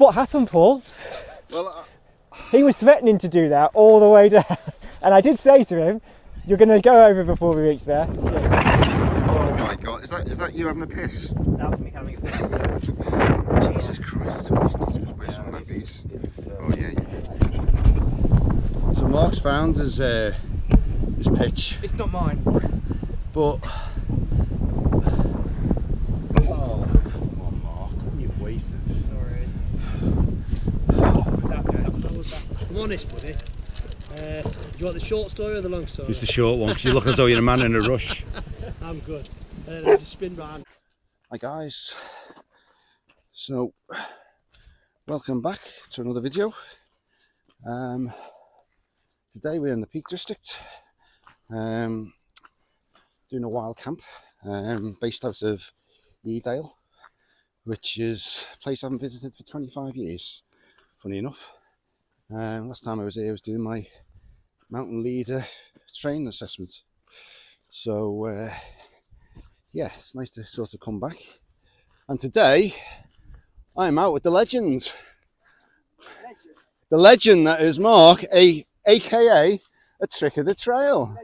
what happened, Paul. Well, He was threatening to do that all the way down. And I did say to him, you're going to go over before we reach there. oh my God, is that you having a piss? That was me having a piss. Jesus Christ, I thought he was wearing some nappies. Oh yeah, you did. So Mark's found his pitch. It's not mine. But, oh come on Mark, couldn't you have waited? Sorry. I'm honest, buddy. Do you want the short story or the long story? It's the short one, because you look as though you're a man in a rush. I'm good. Let's just spin round. Hi guys, so welcome back to another video. Today we're in the Peak District, doing a wild camp, based out of Edale, which is a place I haven't visited for 25 years, funny enough. Last time I was here I was doing my mountain leader training assessment, so yeah, it's nice to sort of come back. And today I'm out with the legend. The legend that is Mark, aka a trick of the trail.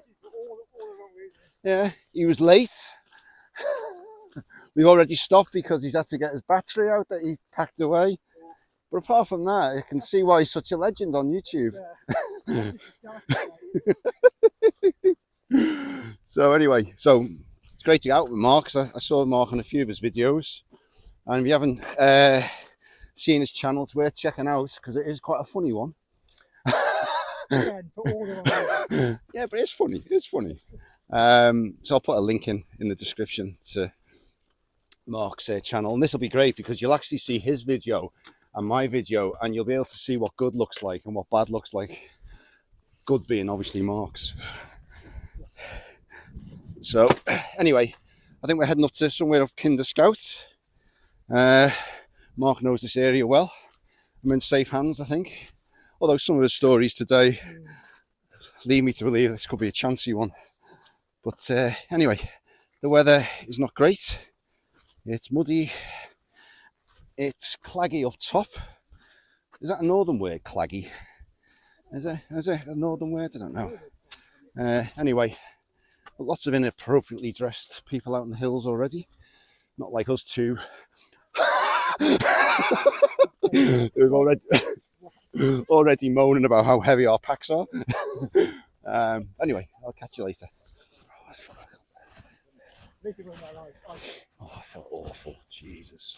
Yeah, he was late. We've already stopped because he's had to get his battery out that he packed away. But apart from that, you can see why he's such a legend on YouTube. So anyway, so it's great to get out with Mark, because I saw Mark on a few of his videos. And if you haven't seen his channel, it's worth checking out, because it is quite a funny one. Yeah, but it's funny. It's funny. So I'll put a link in the description to Mark's channel, and this will be great because you'll actually see his video and my video, and you'll be able to see what good looks like and what bad looks like. Good being obviously Mark's. So anyway, I think we're heading up to somewhere up Kinder Scout. Mark knows this area well. I'm in safe hands, I think. Although some of the stories today lead me to believe this could be a chancy one. But anyway, the weather is not great. It's muddy. It's claggy up top. Is that a northern word, claggy? Is it a northern word? I don't know. Anyway, lots of inappropriately dressed people out in the hills already. Not like us two. We've already moaning about how heavy our packs are. Anyway, I'll catch you later. Oh, I felt awful. Jesus.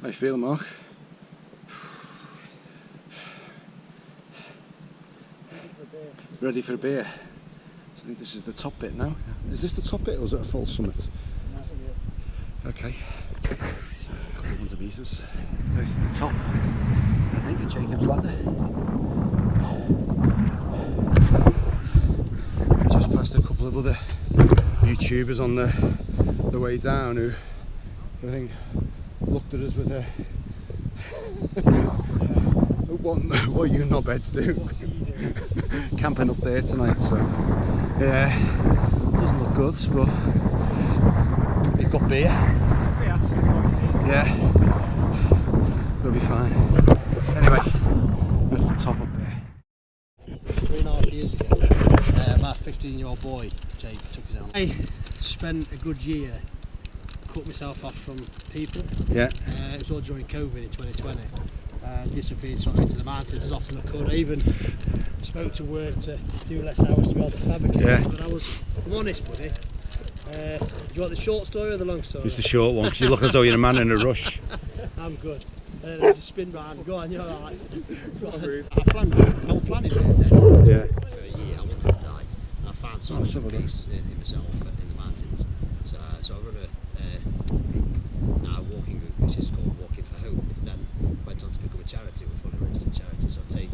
How you feeling, Mark? Ready for a beer. So I think this is the top bit now. Is this the top bit or is it a false summit? No, it is. Okay. So a couple of 100 metres. This is the top, I think, of Jacob's Ladder. Just past a couple of other YouTubers on the way down who I think looked at us with a what are you knobheads do? Camping up there tonight, so yeah, doesn't look good, but you've got beer. Yeah. We'll be fine. Anyway, that's the top up there. 3.5 years ago, my 15-year-old boy, Jake, took his own. I spent a good year cut myself off from people. Yeah. It was all during COVID in 2020. Disappeared sort of into the mountains as often as I could. I even spoke to work to do less hours to be able to fabricate. Yeah. But I'm honest, buddy. Do you want the short story or the long story? It's the short one, because you look as though you're a man in a rush. I'm good. Just spin round, go on, you're alright. I was planning it. Yeah. For a year, I wanted to die. And I found some peace in myself in the mountains. So I run a now walking group, which is called Walking for Hope. Which then went on to become a charity, a fully registered charity. So I take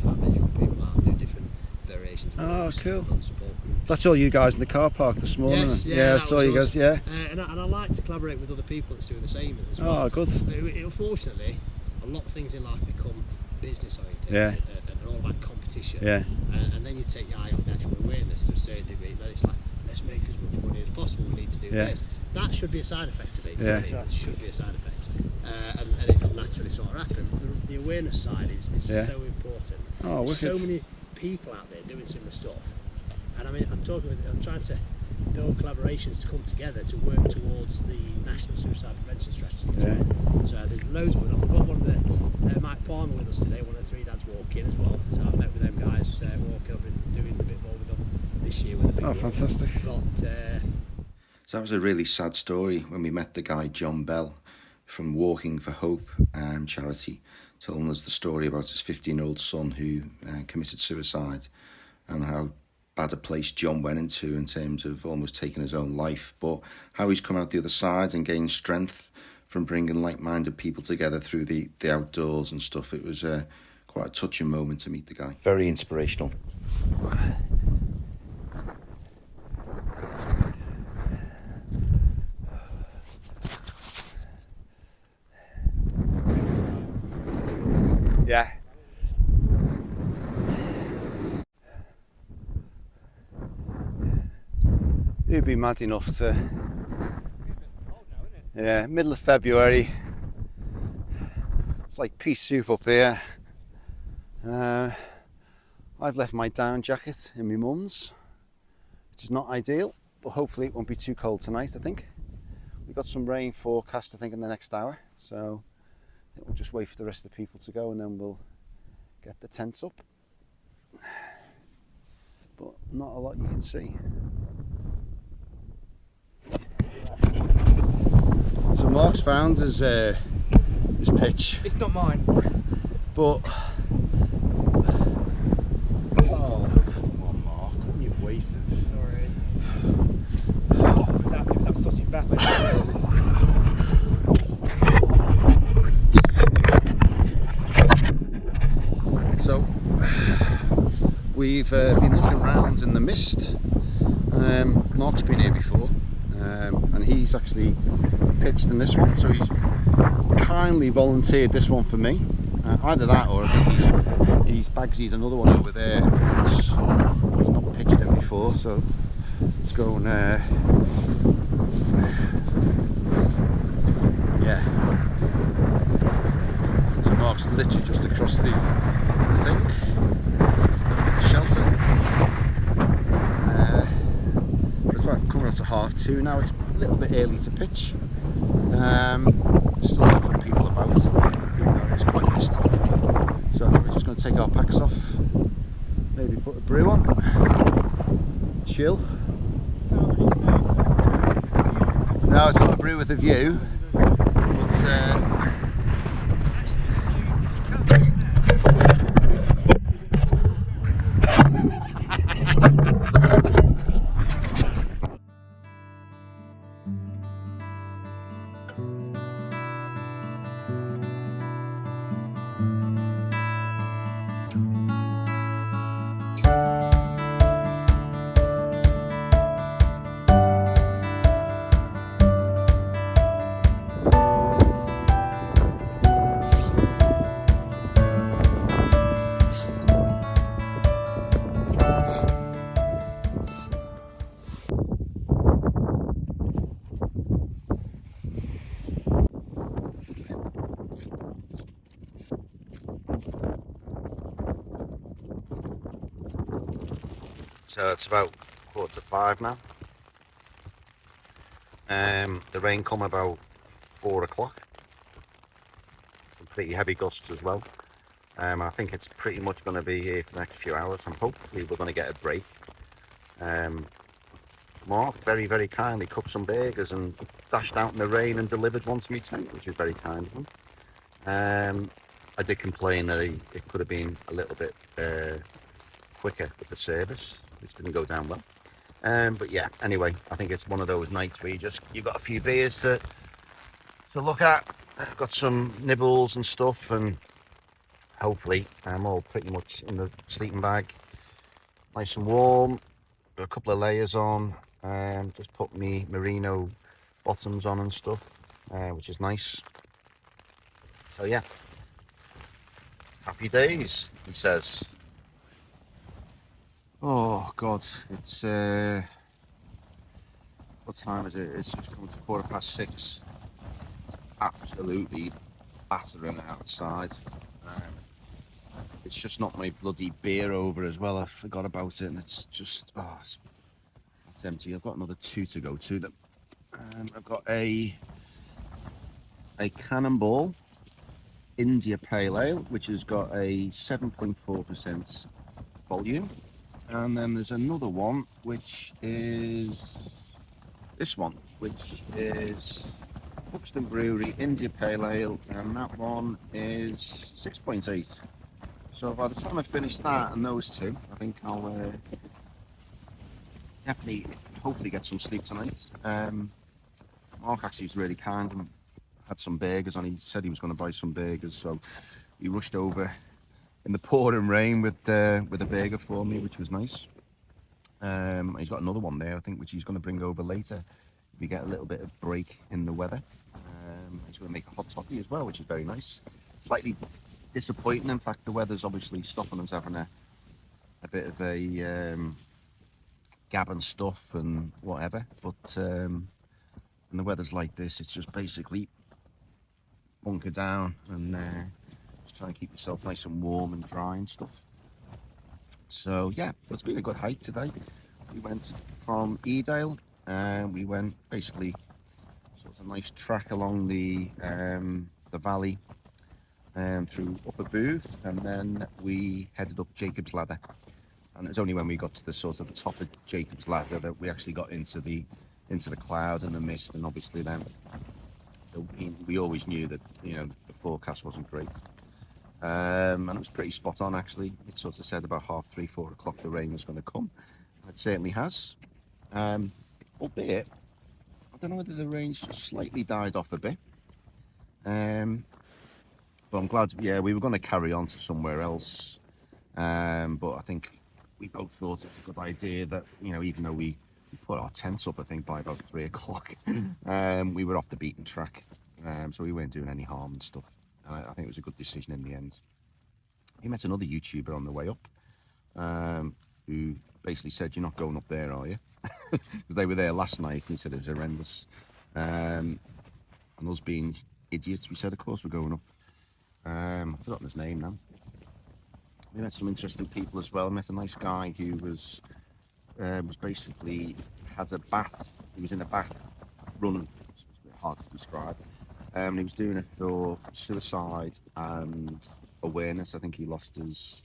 families, young people out, do different variations of Oh, walks, cool. and support groups. That's all you guys in the car park this morning. Yes, yeah, I saw you guys. Yeah. And I like to collaborate with other people that's doing the same as well. Oh, good. Unfortunately, a lot of things in life become business oriented. Yeah. And all about competition. Yeah. And then you take your eye off the actual awareness to a certain degree. Then it's like, let's make as much money as possible. We need to do this. That should be a side effect of it. Yeah. It should be a side effect. And it'll naturally sort of happen. The awareness side is so important. Oh, There's wicked. so many people out there doing similar stuff. And I mean, I'm trying to build collaborations to come together to work towards the National Suicide Prevention Strategy. Yeah. So there's loads going on. We've got one of the Mike Palmer with us today, one of the three dads walking as well. So I've met with them guys walking. I've been doing a bit more with them this year with the big Oh, one. fantastic. So that was a really sad story when we met the guy John Bell from Walking for Hope charity, telling us the story about his 15-year-old son who committed suicide and how bad a place John went into in terms of almost taking his own life, but how he's come out the other side and gained strength from bringing like-minded people together through the outdoors and stuff. It was quite a touching moment to meet the guy. Very inspirational. Yeah. You'd be mad enough to... Yeah, middle of February. It's like pea soup up here. I've left my down jacket in my mum's, which is not ideal, but hopefully it won't be too cold tonight, I think. We've got some rain forecast, I think, in the next hour, so I think we'll just wait for the rest of the people to go and then we'll get the tents up. But not a lot you can see. So Mark's found his pitch. It's not mine. But oh, come on, Mark, couldn't you have waited? Sorry. It was that sausage back. So we've been looking around in the mist. Mark's been here before, and he's actually pitched in this one, so he's kindly volunteered this one for me. Either that, or I think he's Bagsy's another one over there which he's not pitched in before, so let's go and yeah. So Mark's literally just across the thing, shelter. It's about coming up to 2:30 now. It's a little bit early to pitch. Still looking for people about. It's quite misty. So I think we're just going to take our packs off, maybe put a brew on, chill. No, it's not a brew with a view, but So it's about 4:45 now. The rain come about 4 o'clock. Some pretty heavy gusts as well. I think it's pretty much going to be here for the next few hours, and hopefully we're going to get a break. Mark very, very kindly cooked some burgers and dashed out in the rain and delivered one to me tent, which was very kind of him. I did complain that it could have been a little bit quicker with the service, which didn't go down well. But yeah, anyway, I think it's one of those nights where you've got a few beers to look at. I've got some nibbles and stuff, and hopefully I'm all pretty much in the sleeping bag, nice and warm. Got a couple of layers on. Just put me merino bottoms on and stuff, which is nice. So yeah, happy days, he says. Oh God, it's what time is it? It's just coming to 6:15. It's absolutely battering outside. It's just not my bloody beer over as well. I forgot about it, and it's just it's empty. I've got another 2 to go to them. I've got a Cannonball India Pale Ale, which has got a 7.4% volume, and then there's another one which is this one, which is Buxton Brewery India Pale Ale, and that one is 6.8. So by the time I finish that and those two, I think I'll definitely, hopefully get some sleep tonight. Mark actually was really kind and had some burgers on. He said he was going to buy some burgers, so he rushed over in the pouring rain with a burger for me, which was nice. He's got another one there, I think, which he's going to bring over later if we get a little bit of break in the weather. He's going to make a hot toddy as well, which is very nice. Slightly disappointing, in fact. The weather's obviously stopping us having a bit of a gab and stuff and whatever, but when the weather's like this, it's just basically bunker down and just try and keep yourself nice and warm and dry and stuff. So yeah, it's been a good hike today. We went from Edale and we went basically sort of a nice track along the valley through Upper Booth, and then we headed up Jacob's Ladder. And it was only when we got to the sort of the top of Jacob's Ladder that we actually got into the cloud and the mist, and obviously then we always knew that, you know, the forecast wasn't great. And it was pretty spot on actually. It sort of said about 3:30, 4 o'clock the rain was going to come. And it certainly has. Albeit, I don't know whether the rain's just slightly died off a bit. But I'm glad, yeah, we were going to carry on to somewhere else. But I think we both thought it was a good idea that, you know, even though we put our tents up, I think by about 3 o'clock, we were off the beaten track. So we weren't doing any harm and stuff. And I think it was a good decision in the end. We met another YouTuber on the way up, who basically said, "You're not going up there, are you?" Because they were there last night and he said it was horrendous. And us being idiots, we said, of course we're going up. I've forgotten his name now. We met some interesting people as well. I met a nice guy who was basically had a bath. He was in a bath running. It's a bit hard to describe. He was doing it for suicide and awareness. I think he lost his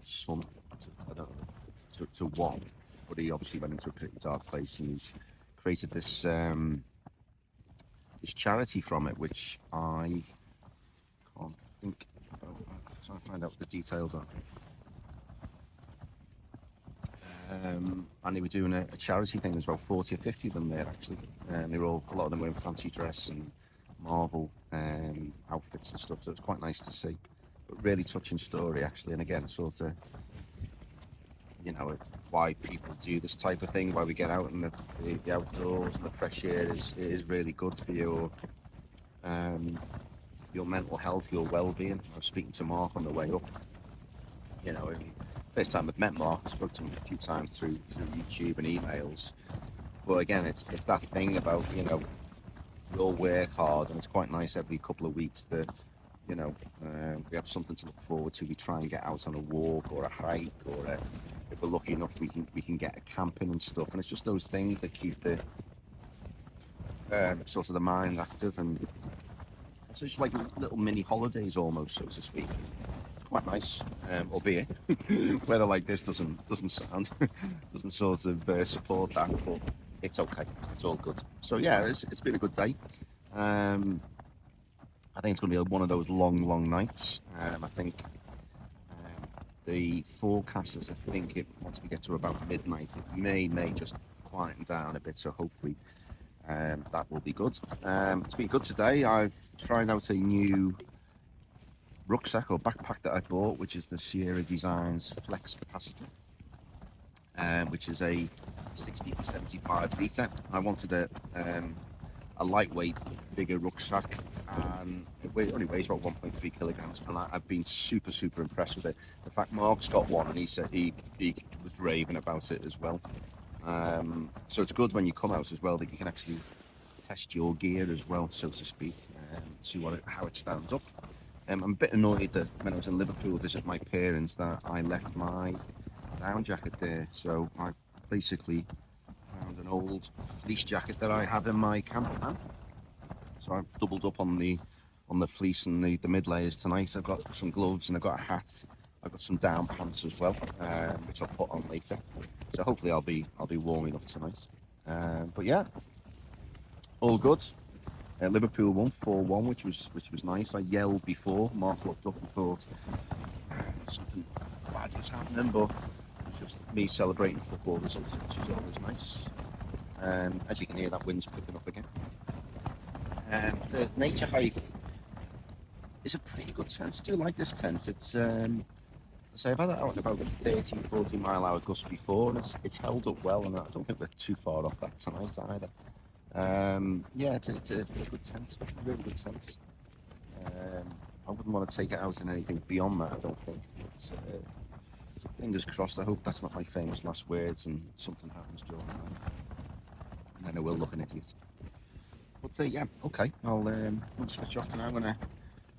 son to what, but he obviously went into a pretty dark place, and he's created this this charity from it, which I can't think about. I'm trying to find out what the details are. And they were doing a charity thing. There's about 40 or 50 of them there actually, and they were all, a lot of them were in fancy dress and Marvel outfits and stuff, so it's quite nice to see. But really touching story actually, and again, sort of, you know, why people do this type of thing, why we get out in the outdoors and the fresh air is really good for your mental health, your well-being. I was speaking to Mark on the way up. You know, first time I've met Mark, I spoke to him a few times through YouTube and emails. But again, it's that thing about, you know, we all work hard, and it's quite nice every couple of weeks that you know, we have something to look forward to. We try and get out on a walk or a hike, or if we're lucky enough, we can get a camping and stuff. And it's just those things that keep the sort of the mind active, and it's just like little mini holidays almost, so to speak. It's quite nice, albeit weather like this doesn't sound doesn't sort of support that, but it's okay. It's all good. So yeah, it's been a good day. I think it's going to be one of those long nights. I think the forecasters, I think once we get to about midnight, it may just quieten down a bit. So hopefully that will be good. It's been good today. I've tried out a new rucksack or backpack that I bought, which is the Sierra Designs Flex Capacitor, which is a 60 to 75 litre. I wanted a lightweight, bigger rucksack, and it only weighs about 1.3 kilograms, and I've been super impressed with it. In fact, Mark's got one, and he said he was raving about it as well. So it's good when you come out as well, that you can actually test your gear as well, so to speak, see how it stands up. I'm a bit annoyed that when I was in Liverpool visiting my parents that I left my down jacket there, so I basically found an old fleece jacket that I have in my camper van. So I've doubled up on the fleece and the mid layers tonight. I've got some gloves and I've got a hat. I've got some down pants as well, which I'll put on later. So hopefully I'll be warm enough tonight. But yeah, all good. Liverpool won 4-1, which was nice. I yelled before. Mark looked up and thought something bad was happening, but it was just me celebrating football results, which is always nice. As you can hear, that wind's picking up again. The nature hike is a pretty good tent. I do like this tent. It's I've had it out at about 30-40 mile hour gusts before, and it's held up well, and I don't think we're too far off that tonight either. Yeah, it's a good tent, really good tent. I wouldn't want to take it out in anything beyond that, I don't think. But, fingers crossed. I hope that's not my famous last words and something happens during the night, and then I will look an idiot. But yeah, okay, I'll switch off now. I'm going to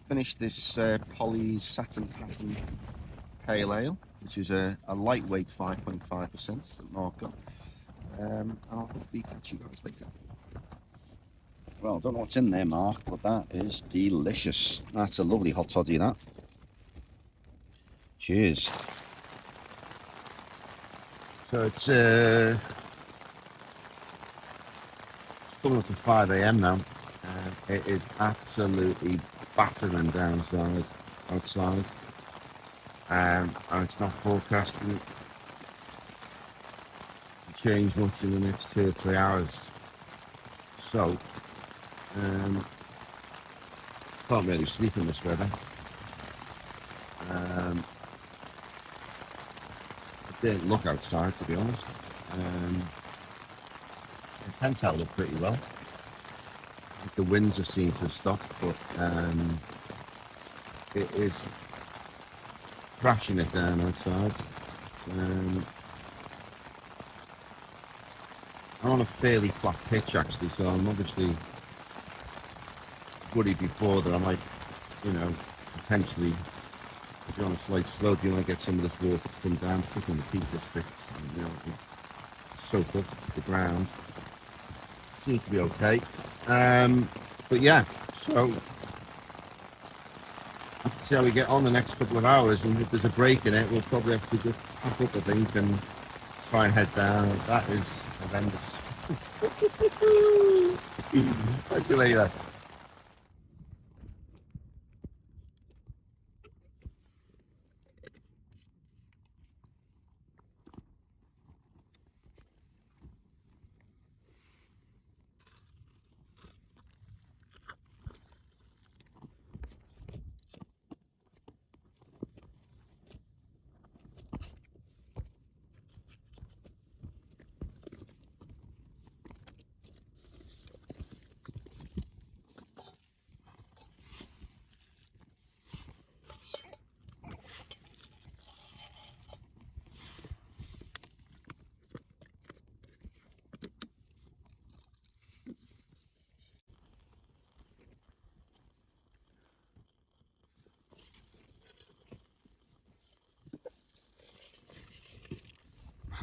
finish this Polly's Satin Pattern Pale Ale, which is a lightweight 5.5% that Mark got. And I'll hopefully catch you guys later. Well, I don't know what's in there, Mark, but that is delicious. That's a lovely hot toddy, that. Cheers. So it's coming up to 5 AM now. It is absolutely battering down outside. And it's not forecasting to change much in the next 2 or 3 hours. So, can't really sleep in this weather. I didn't look outside, to be honest. The tent's held up pretty well. The winds have seemed to have stopped, but it is crashing it down outside. I'm on a fairly flat pitch actually, so I'm obviously worried before that I might, potentially, if you're on a slight slope, you might get some of this water to come down, particularly in the Peak District, and, soak up the ground. Seems to be okay. But yeah, so have to see how we get on the next couple of hours, and if there's a break in it, we'll probably have to just pack up, I think, and try and head down. That is horrendous. Catch you later.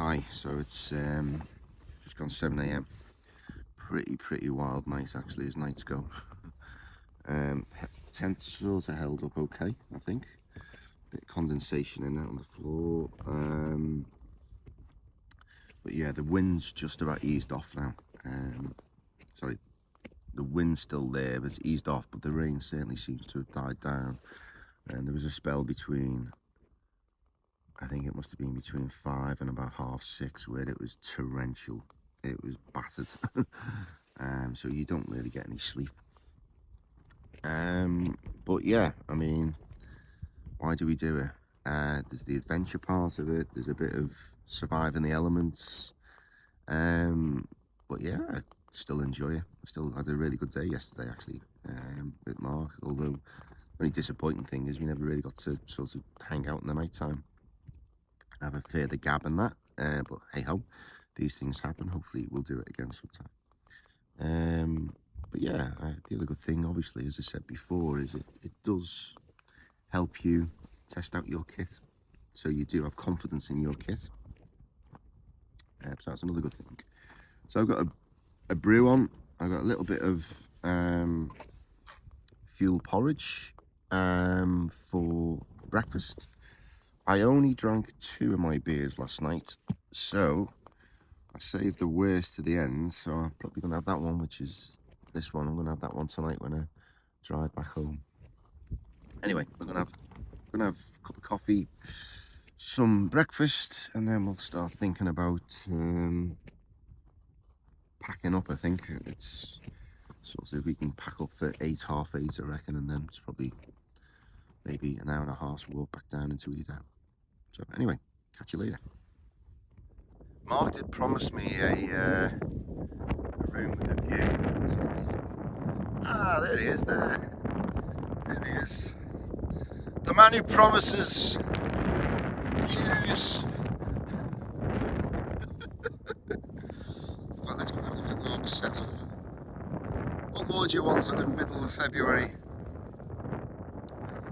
high, so it's just gone 7 a.m. Pretty wild night actually as nights go. Tent sort of held up okay, I think. Bit of condensation in it on the floor. But yeah, the wind's just about eased off now. Sorry, the wind's still there, but it's eased off, but the rain certainly seems to have died down. And there was a spell between, I think it must have been between 5 and about 6:30, where it was torrential. It was battered. So you don't really get any sleep. But yeah, I mean, why do we do it? There's the adventure part of it. There's a bit of surviving the elements. But yeah, I still enjoy it. I still had a really good day yesterday actually, with Mark. Although the only disappointing thing is we never really got to sort of hang out in the night time, have a further gab and that. But hey ho, these things happen. Hopefully we'll do it again sometime. But yeah, the other good thing, obviously, as I said before, is it does help you test out your kit, so you do have confidence in your kit. So that's another good thing. So I've got a brew on. I've got a little bit of fuel porridge for breakfast. I only drank 2 of my beers last night, so I saved the worst to the end. So I'm probably going to have that one, which is this one. I'm going to have that one tonight when I drive back home. Anyway, we're going to have a cup of coffee, some breakfast, and then we'll start thinking about packing up. I think it's sort of, we can pack up for 8, half 8, I reckon, and then it's probably maybe an hour and a half's walk back down into Edale. So anyway, catch you later. Mark did promise me a room with a view. It's nice. Ah, there he is there. There he is. The man who promises views. Well, let's go and have a look at Mark's setup. What more do you want in the middle of February?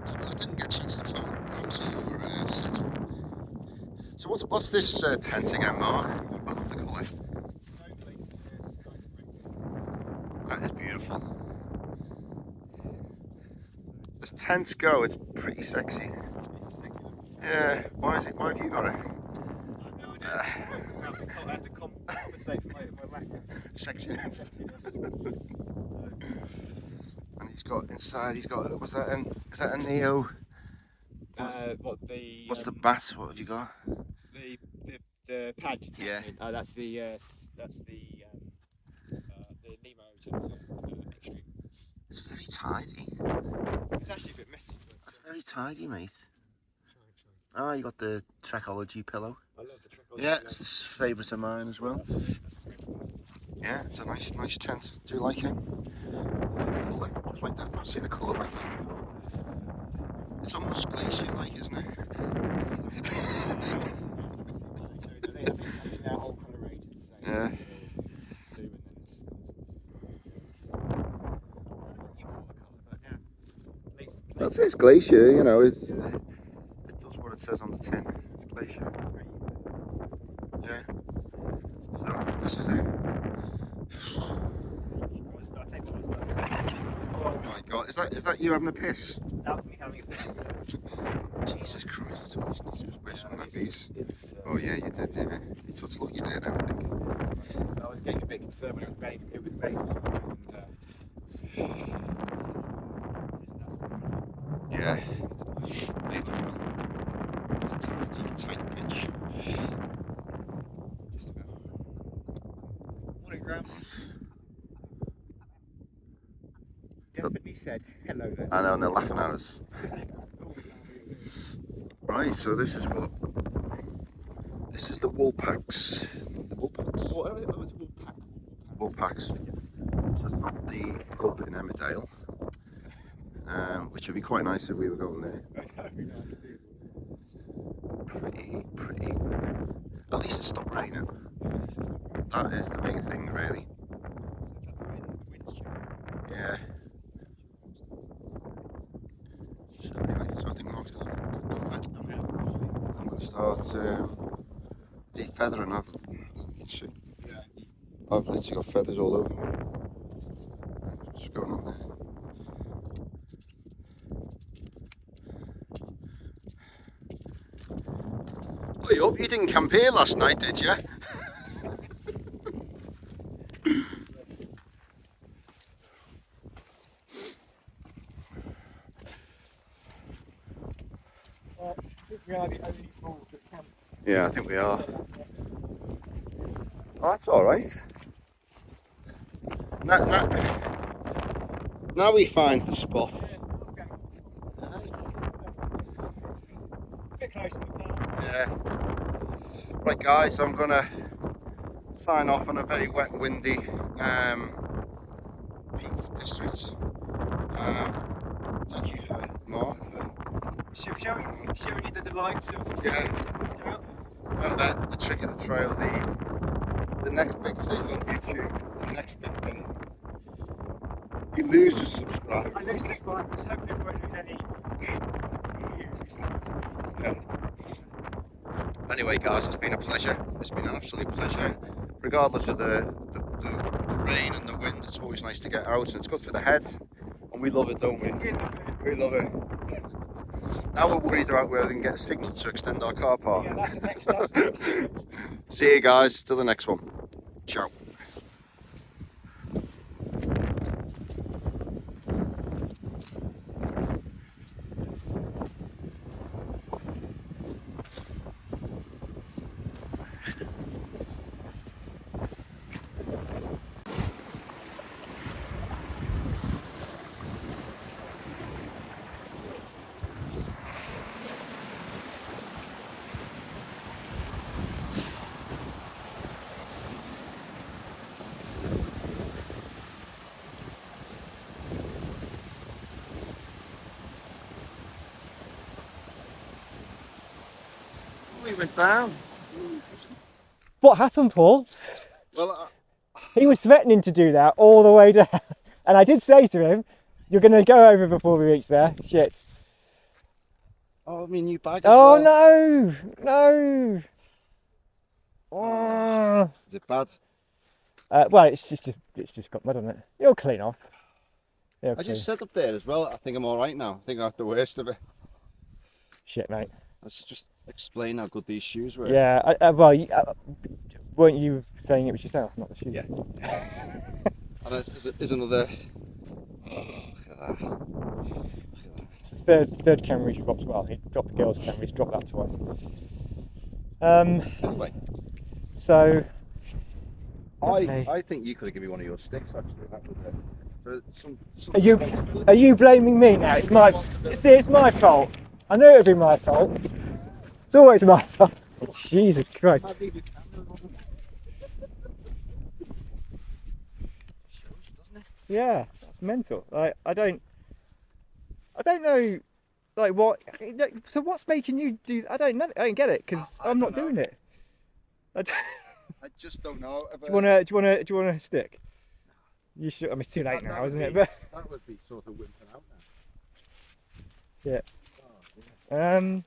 So I didn't get a chance to photo your setup. So what's this tent again, Mark? I love the colour. That is beautiful. As tents go, it's pretty sexy. Yeah. Why have you got it? I have to compensate for my lack of Sexiness. And he's got inside. Is that a Neo? What's the bat? What have you got? The pad. Yeah. That's the Nemo tensor extreme. It's very tidy. It's actually a bit messy. That's very tidy, mate. Ah, you got the Trekology pillow. I love the Trekology. Yeah, it's a favourite of mine as well. Yeah, it's a nice tent. Do you like it? I like the colour. I've not seen a colour like that before. It's almost glacier-like, isn't it? I think that whole colour range is the same. Yeah. That's it, it's glacier, you know, it does what it says on the tin. It's glacier. Yeah. So this is it. Oh my god, is that you having a piss? That was me having a piss. Jesus Christ, I thought this was worse than that piece. Oh yeah, you did, yeah. You touched lucky there then, I think. I was getting a bit concerned when it was raining or something, Yeah. Played it well. It's a tight pitch. Just about. Morning, Graham. Definitely said hello then. I know, and they're laughing at us. Right, so this is the WoolPacks. The WoolPacks. What was WoolPack? WoolPacks. So it's not the pub in Edale, which would be quite nice if we were going there. Pretty. At least it stopped raining. That is the main thing, really. Yeah. So anyway, I think Mark's going to come back. I'm going to start feathering. I've, you see, I've literally got feathers all over me. What's going on there? I hope you didn't camp here last night, did you? Yeah, I think we are. Oh, that's all right. Now he finds the spot. Yeah. Right, guys, I'm gonna sign off on a very wet and windy Peak District. Thank you for Mark for Showing you the delights of remember the trick of the trail, the next big thing on YouTube, the next big thing. You lose your subscribers. I lose subscribers, hopefully we won't lose any views. Yeah. Anyway, guys, it's been a pleasure. It's been an absolute pleasure. Regardless of the rain and the wind, it's always nice to get out, and it's good for the head. And we love it, don't we? We love it. Now we're worried about whether we can get a signal to extend our car park. Yeah, that's the next step. See you guys, till the next one. Ciao. We went down. What happened, Paul? Well, He was threatening to do that all the way down. And I did say to him, you're going to go over before we reach there. Shit. oh, I mean, you bag as Oh, well. no. Oh. Is it bad? Well, it's just got mud on it. It'll clean off. I just said up there as well. I think I'm all right now. I think I have the worst of it. Shit, mate. Let's just explain how good these shoes were. Yeah, weren't you saying it was yourself, not the shoes? Yeah. And there's another. Oh, look at that. Look at that. Third camera he's dropped. Well, he dropped the girl's camera. He's dropped that twice. Anyway, So. I think you could have given me one of your sticks actually. That would some Are you blaming me now? It's my. See, it's my fault. I knew it'd be my fault. It's always my fault. Jesus Christ. Yeah, that's mental. Like I don't know, like what. So what's making you do? I don't know. I don't get it because I'm not doing it. I just don't know. Do you want a stick? You should. I mean, it's too late now, isn't it? But that would be sort of wimping out now. yeah.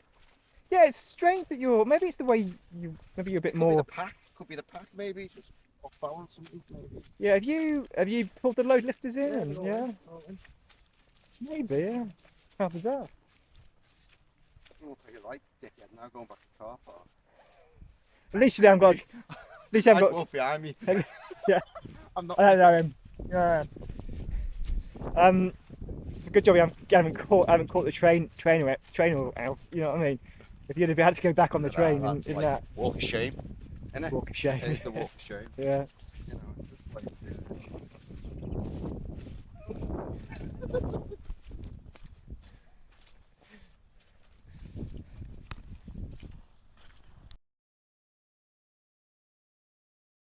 Yeah, it's strange that maybe it's the way maybe you're a bit Could more. be the pack. Could be the pack maybe. Just off balance something maybe. Yeah, have you pulled the load lifters in? Yeah. Maybe, yeah. How bizarre. I look like a right dickhead now going back to the car park. At least you haven't got. At least you haven't got. Walk behind me. Yeah. I'm not. I don't know him. Yeah. It's a good job you haven't caught the train out. You know what I mean? If you'd have had to go back on the train in like that walk of shame, isn't it? walk of shame. It's the walk of shame. Yeah. You know, it's just like.